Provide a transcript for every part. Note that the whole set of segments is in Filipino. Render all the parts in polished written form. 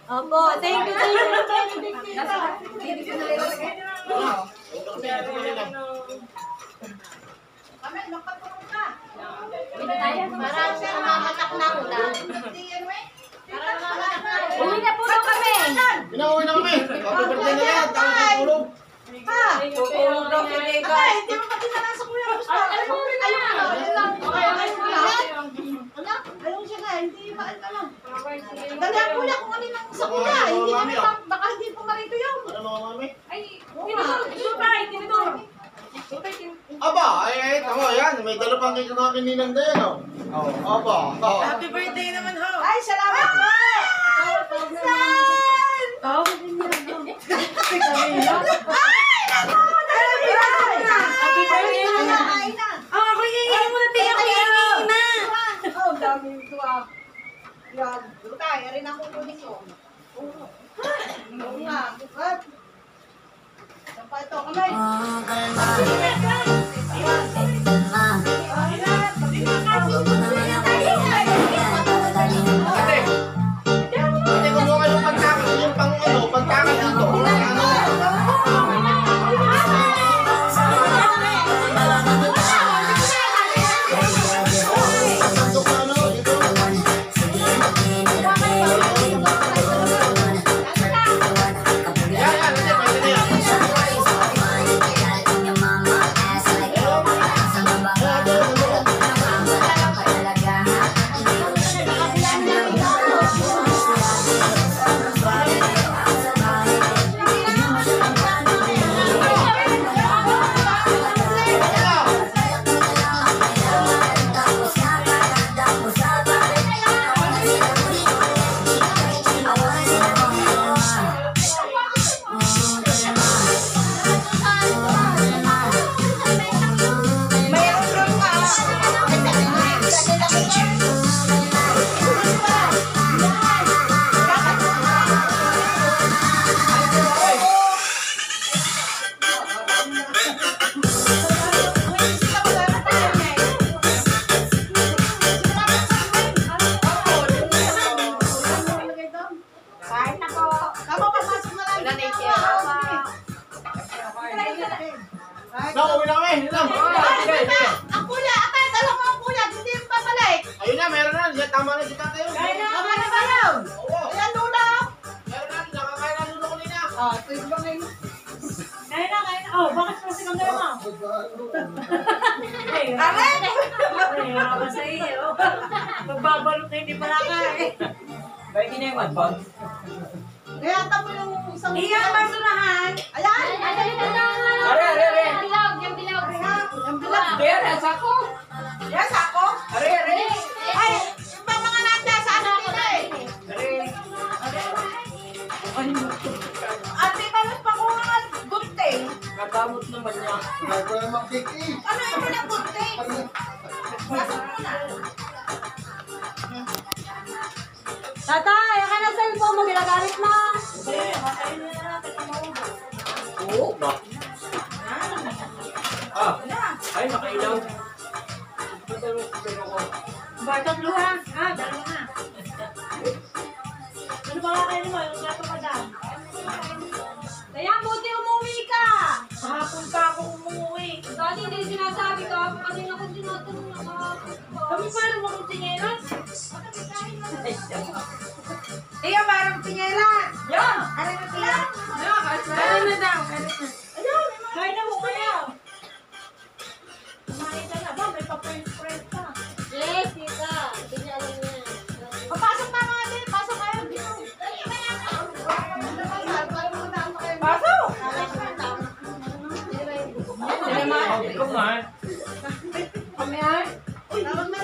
Opo, thank you. Parang sa mamatak na ulan. Uwi na po daw kami. Pinauwi na kami. Happy birthday na yan. Tapos tutulog. Tutulog daw si Teka. Hindi mo pati na nasa kuya. Ayaw siya nga, hindi maal ka lang. Dalihan kuya kung ano lang sa kuya. Hindi naman, baka hindi po marito yun. Ano mga mami? Ay, tinidor. Aba, ay, tama yan. May dala pang kay kakakin ni Nanda yan, oh. Oh, aba. Oh. Happy birthday naman ho. Ay, salamat po. Happy birthday na. Ako yung muna tiyo ko yung na. Oh, dami ito ah. Yan. Lutay, rin ako kunin ko. Oo nga. Bukat. Sapa ito, kamay. Ate, kumuha kayo ng pagkakas. Yung pang ano, pagkakas dito. No, uwi na kami. Dito. Ang kuya, ate, dala mo ang kuya, hindi yung babalik. Ayun na, meron na. Tama na si tatay. Tama na ba yun? Oo. Ayan, Lula. Meron na. Nakakain na lulo ko nila. Ito ba ngayon? Kain na. Oh, bakit kasi kang dala mo? Amen! Ay, ako sa iyo. Magbabalot na hindi pala ka eh. Baik ini yang bang. Kaya tamo yung isang... Iyang basurahan. Ayan! Are. Yung bilog. Yung bilog. Dia rasa ko. Yes, ako? Are. Ay, yung mga nanda sa ano dito eh. Ate, balas pa ko nga gunting. Nakamot naman niya. Ano ito na gunting? Pasok mo na. Tatay, akan na cellphone mo, ginagamit mo. Oo ba? Ah, ay nakailaw. Pero ko. Bartot luha. Dalawa na. Ano ba kakainin mo? Yung gato ka dam. Kaya buti umuwi ka. Kahapon pa ako umuwi. Dati hindi sinasabi ka. Kanina ko tinatanong na kahapon pa. Kami pa rin mo kung tingilan. Iya, parang pinyelan. Yan! Ano na pila? Kaya na daw. Kaya na mo kaya. Kumain ka na ba? May pa-press ka. Yes, tita. Hindi niya alam yan. Papasok na mga din. Pasok kayo. Dito. Pasok! Ikaw man. Kami ay. Tawag na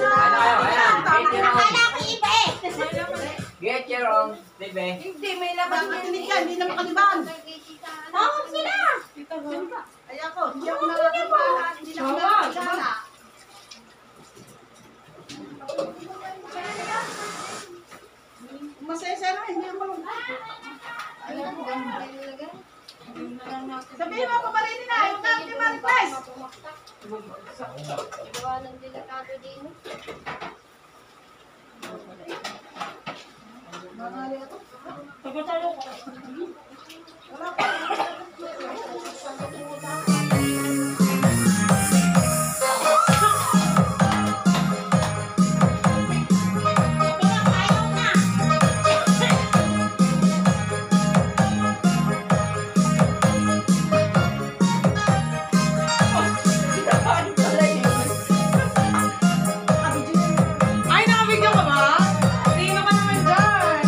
Ayan. Akala ko iba eh. Get your own, baby. Hindi, may labas na hindi ka. Hindi na makaliban. Tawag sila. Ay ako, hindi ako nakakaliban. Hindi na ako nakakaliban. Masaya na, hindi ako sabihin mo pa pa rin na, yung dami Marites. Gawa ng delikado din. Pagkatalo ko. Ay, nakabigyan ka ba? Sino ka naman dyan?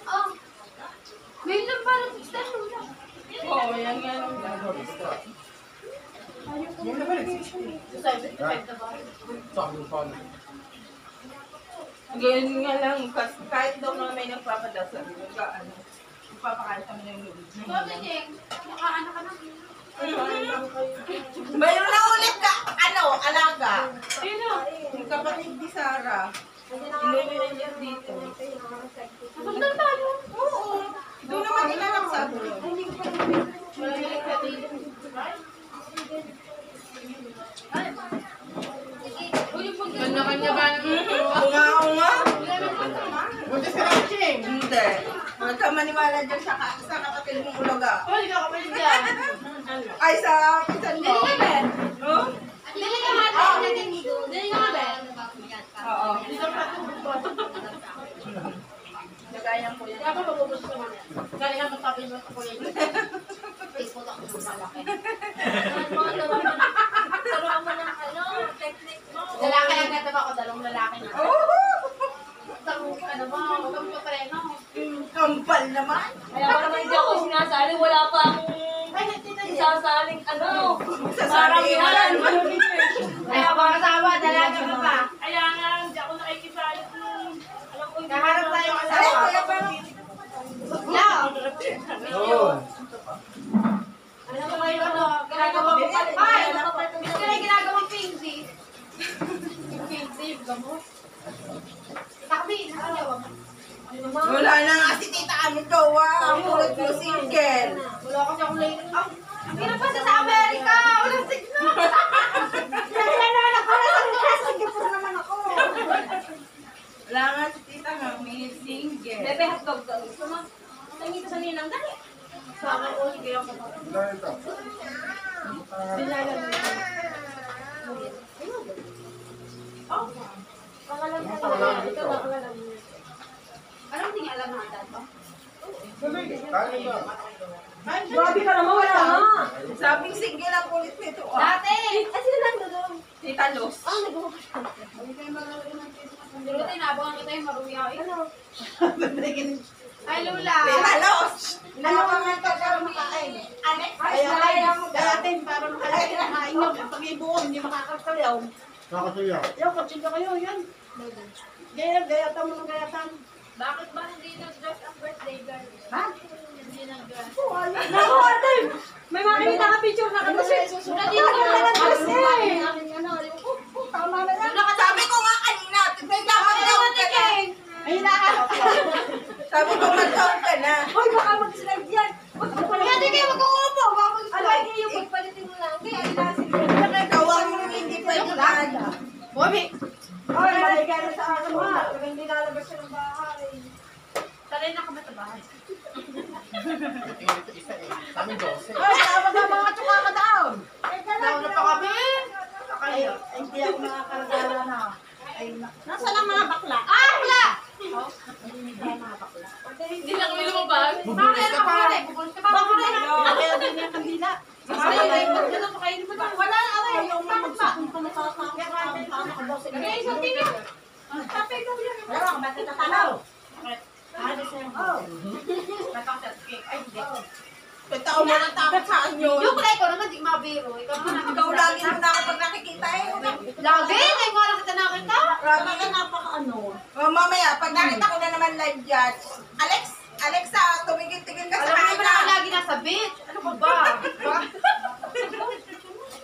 Oh. May lang parang extension lang. Oo, yan nga lang. Ganyan nga lang, kahit daw na may nagpapadasal, nagpapakain kami ng lubid. Sabi niya, makaanak ka na. Mayroon na ulit ka, alaga. Sino? Yung kapatid ni Sarah. Inuwi niya dito. Nasaktan tayo. Oo. Doon naman inanak sa atin. Kanya-kanya ba naman? Oo nga. Buntis ka lang, Ching. Hindi. Huwag ka maniwala dyan sa kapatid mong ulaga. Oh, hindi ka kapalit dyan. Ay, sa pisan mo. Dali ka, Ben. Oh? Dali ka, Ben. Dali ka, Ben. Oo. Nagayan ko yan. Kaya ako mabubos ko naman yan. Galing ang magpapin mo sa kulay. Facebook ako ng malaki. Turuan mo ng technique mo. Lalaki lang natin ako, dalawang lalaki na. Tarong ka naman, huwag kang papreno. Kampal naman. Kaya pa naman hindi ako sinasali, wala pa akong isasaling parang yan. Kaya ako kasama, dalaga ka pa. Kaya nga, hindi ako nakikisali kung alam ko hindi Naharap tayo ako asawa. Kaya parang Oo. Alam mo ngayon, ginagawa mo pa. Ay, gusto na ginagawang pinky. Pinky, gamot. Takbi, nakagawa mo. wala na nga si tita ano jowa. Ang ulit mo single. Wala kasi akong lane. Pero pa sa Amerika, walang signal. Wala nga si tita nga, may single. Bebe, hotdog daw. Gusto mo? Tangi ka sa ninang, dali. Sama ko, sige ako. Ganito. Pangalan mo na. Ito na, pangalan mo. Anong hindi niya alam na dad mo? Kanin ba? Grabe ka naman, wala na. Sabing single ang kulit nito. Dati! Ay, sila lang doon. Tita Luz. Pero tinabangan kita yung marumi ako. Ano? Ay, Lula! Tita Luz. Ano ka nga ito para makain? Alex, kaya mo datin para makain na kain nyo. Pag ibuon, hindi makakasalaw. Nakatuya. Yung kutsin ka kayo, yan. Gayatan mo ng gayatan. Bakit ba hindi nag-dress ang birthday girl? Ha? Hindi nag-dress. Naku, ate! May makikita ka picture na kami. Dito ka na nag-dress eh! Tama na yan. Lula ka Sabi ko nga kanina, tignan ka mag-down ka na. Ay, hinahanap ko. Sabi ko mag-down ka na. Hoy, baka mag-slide yan. Kaya di kayo mag-uupo! Alay kayo, pagpalitin mo lang. Kaya ilasin mo. Gawang hindi pa yung lada. Bobby! Hoy, maligay na sa akin mo. Hindi nalabas siya ng bahay. Sanay na ka ba sa bahay? Kami 12. Ay, tama ka mga tsuka ka down. Nauna pa kami! Ay, hindi ako nakakaragala na. Nasaan ang mga bakla? Ah, bakla! Hindi lang kami lumabas. Bakit? Bakit? Bakit? Kaya din yung kandila. Wala na away. Bakit ba? Kaya isang tingin. Tapay ka yan. Wala ka, bakit natanaw? Kita ko na takot sa anyo. Yung kulay ko naman, di mabiro. Ikaw lagi mo na kapag nakikita eh. Lagi? Ngayon ko lang kita nakita. Grabe ka napaka-ano. Mamaya, pag nakita ko na naman live dyan, Alexa, tumigil-tigil ka sa Alam mo naman kanya. ako lagi nasa beach. Ano ka ba?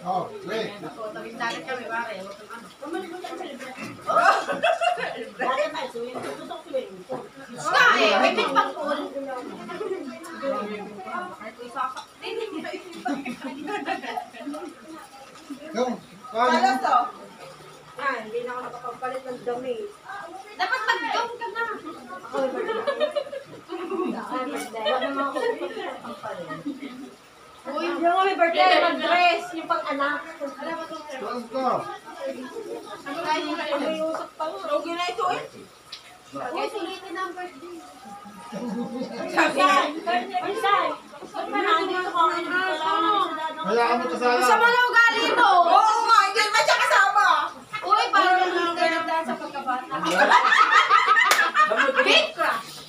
Oh, wait. Tawid-tawid kami, pare. Nga eh, may beach pang pool. Yung, Kalas kanin. to. Hindi na ako nakapagpalit ng dami. Dapat mag-gown ka na. Uy, yung may birthday, mag-dress, yung pang-anak. Saan ka? May usap pa nga. Lugi na ito eh. Kaya sulitin na ang birthday. Sabi nga. Ay, Sai, ba't ba nandito ka? Hayaan mo kasala. Sa mga ugali mo. Oo nga, hindi naman siya kasama. Uy, parang nang ganyan dahil sa pagkabata. Big crush.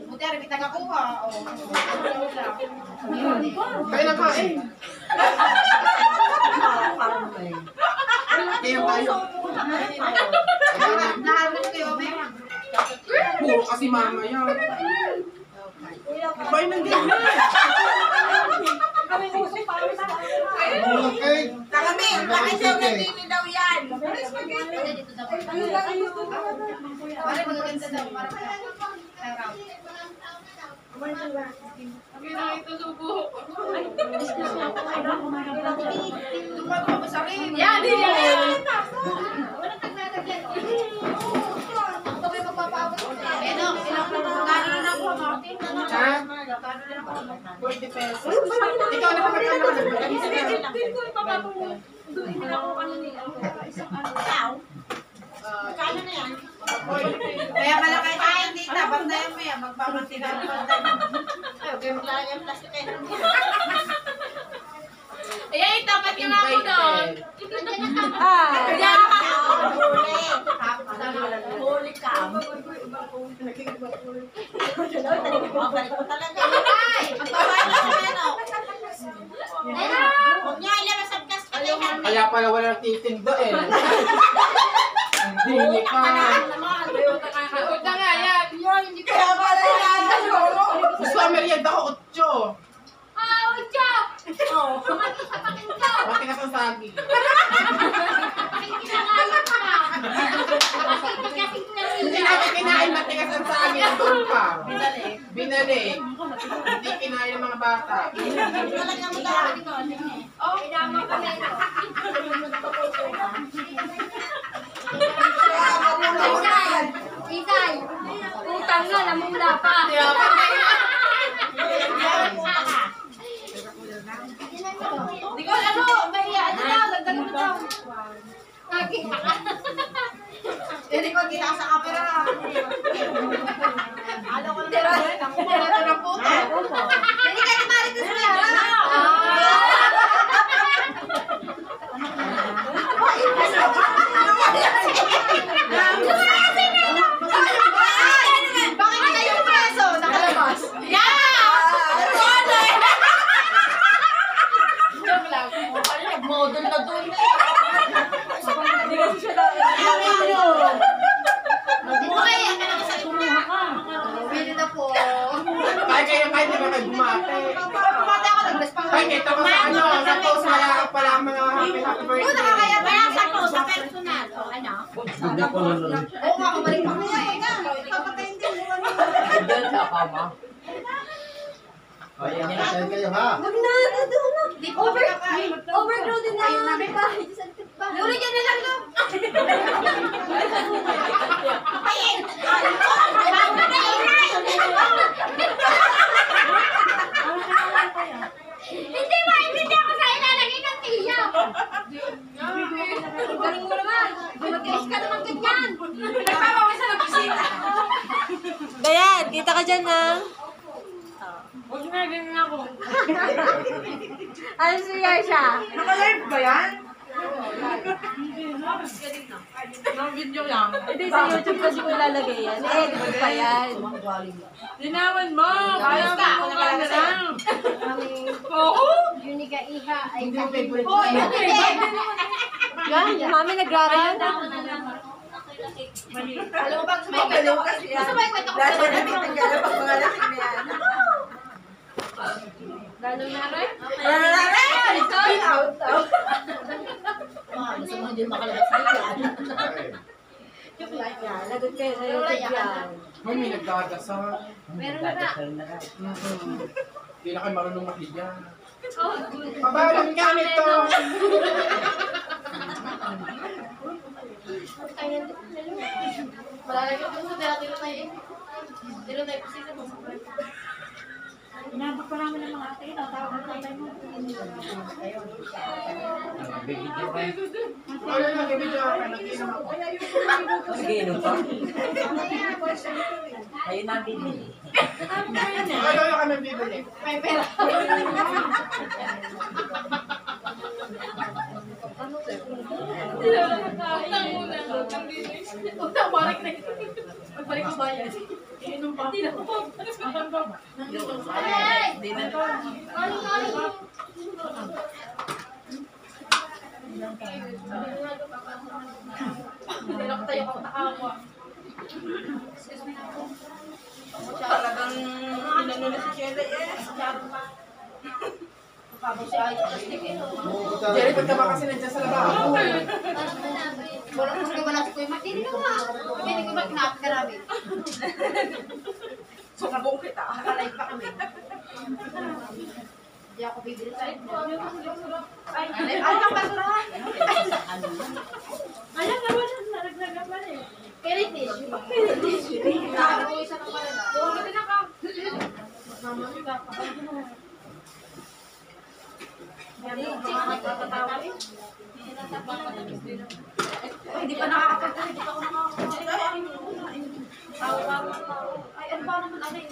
Buti rin, may tagakuha. Kain na kain. Kayo tayo. Nahanap kayo, may. Puro kasi mama yan. Bay nang ganyan. Okay. Kami, bakit siya nagpili daw yan? Pare, magaganda daw. Yan, din yan. Ha? 40 pesos. Ikaw na kapag ano ka Kaya malaki tayo dito. Bantayan mo yan. Magpapantinan mo. Ay, okay, maglalagay ang plastic kayo. Ayan, tapat yung ako doon. Holy cow. Babalik ko talaga. Ay! Magbabayad na sa ano. Huwag niya ilabas ang plastic kayo. Kaya pala walang titinda eh. Hindi ka. Punta nga yan. Kaya pala yan. Gusto ka merienda ko, 8. Ah, Ucho! Oh, kumati sa pakinto. Pati ka sa sagi. Pakinkinangayon ka. Kasi Hindi natin kinain, matigas ang sagi. Doon pa. Binalik. Hindi kinain ng mga bata. Talaga mo dahil. Oh, idama ka na. Isay! Utang na, namula pa. Di ko, ano, mahiya, ano daw, dagdag mo daw. Nakita ka. Hindi ko kita sa camera. Ano ko lang Tira ng puto. Hindi ka naman ito sa Bakit ka yung preso? Nakalabas. Joke lang. Model na doon. Hindi kasi siya lang. Buhay, ang lang sa kumuha ka. Pwede na po. Kahit na kayo bumate. Pumati ako, nag-bless pa. Kahit ito ko sa ano, sa post wala ka pala ang mga happy birthday. Oo, nakakaya pa lang sa post, sa personal. O, ano? Oo nga, kabalik pa ko nga. Papatayin din. Diyan sa kama. Ayan yan kayo ha. Wag na, doon na. Di po kakain. Overcrowded na yung bahay. Luli dyan na lang, no? Papayin! Hindi ba? Hindi ako sa ilalagay ng tiya. Galing mo naman. Mag-guess ka naman ganyan. Nagpapawisan ng bisita. Dayan, kita ka dyan ha. Huwag na, ganyan ako. Ano siya siya? Naka-live ba yan? Ang video lang. Hindi sa YouTube kasi ko ilalagay yan. Edit ko pa yan. Linawan mo. Kaya ka, mo ako ka na nakalagay lang. Oo. Unica Iha ay Hindi mo favorite. Hoy, ano din? Yan, mami nagraran. Alam mo ba, gusto mo yung kwento ko? Gusto mo yung kwento ko? Lalo na titigala pag mga lasing na yan. Lalo na rin. Lalo na rin! gusto mo din makalabas na yan. Yan, lagot kayo sa YouTube yan. Hoy, may nagdadasal. Meron na. Hindi na kayo marunong mahiya. Pabalang gamit to. Malalagay ko sa dati na tayo. Dilo na yung sisa mo. Inabot pa namin ng mga ate, tawag ang tatay mo. Bibigyan kayo. Wala na, bibigyan ka. Nag-inom ako. Mag-iinom pa. Ayun na bibili. Wala na kami bibili. May pera. Utang muna. Utang balik na ito. Magbalik ko bayad. Inom pa. Hindi na ko pa. Hindi na. Hindi na ko tayo kakatawa. Talagang inano na si Chela eh. Kapag siya ay plastic eh. Jerry, ba't ka ba kasi nandiyan sa lababo? Wala si Kuya Mark. Hindi ko nga. Hindi ko kinapit ka namin. So, nabong kita. Nakalive pa kami. Hindi ako bibili sa inyo. Ay, ang basurahan. Alam nga, wala nalaglagan pa rin. Carrot tissue. Nakakaroon isa ng pala. Doon ka din ako. Mama, hindi ka pa. Hindi pa nakakapagka. Hindi pa ako nakakapagka. Ay, ano ba naman ano yun?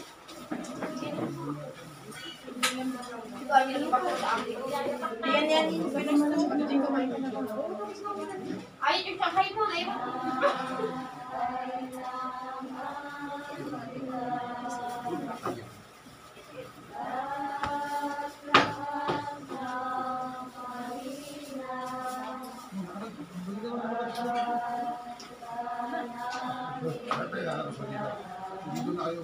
Yan. Ay, yung Shanghai mo. Ay, Dito na kayo.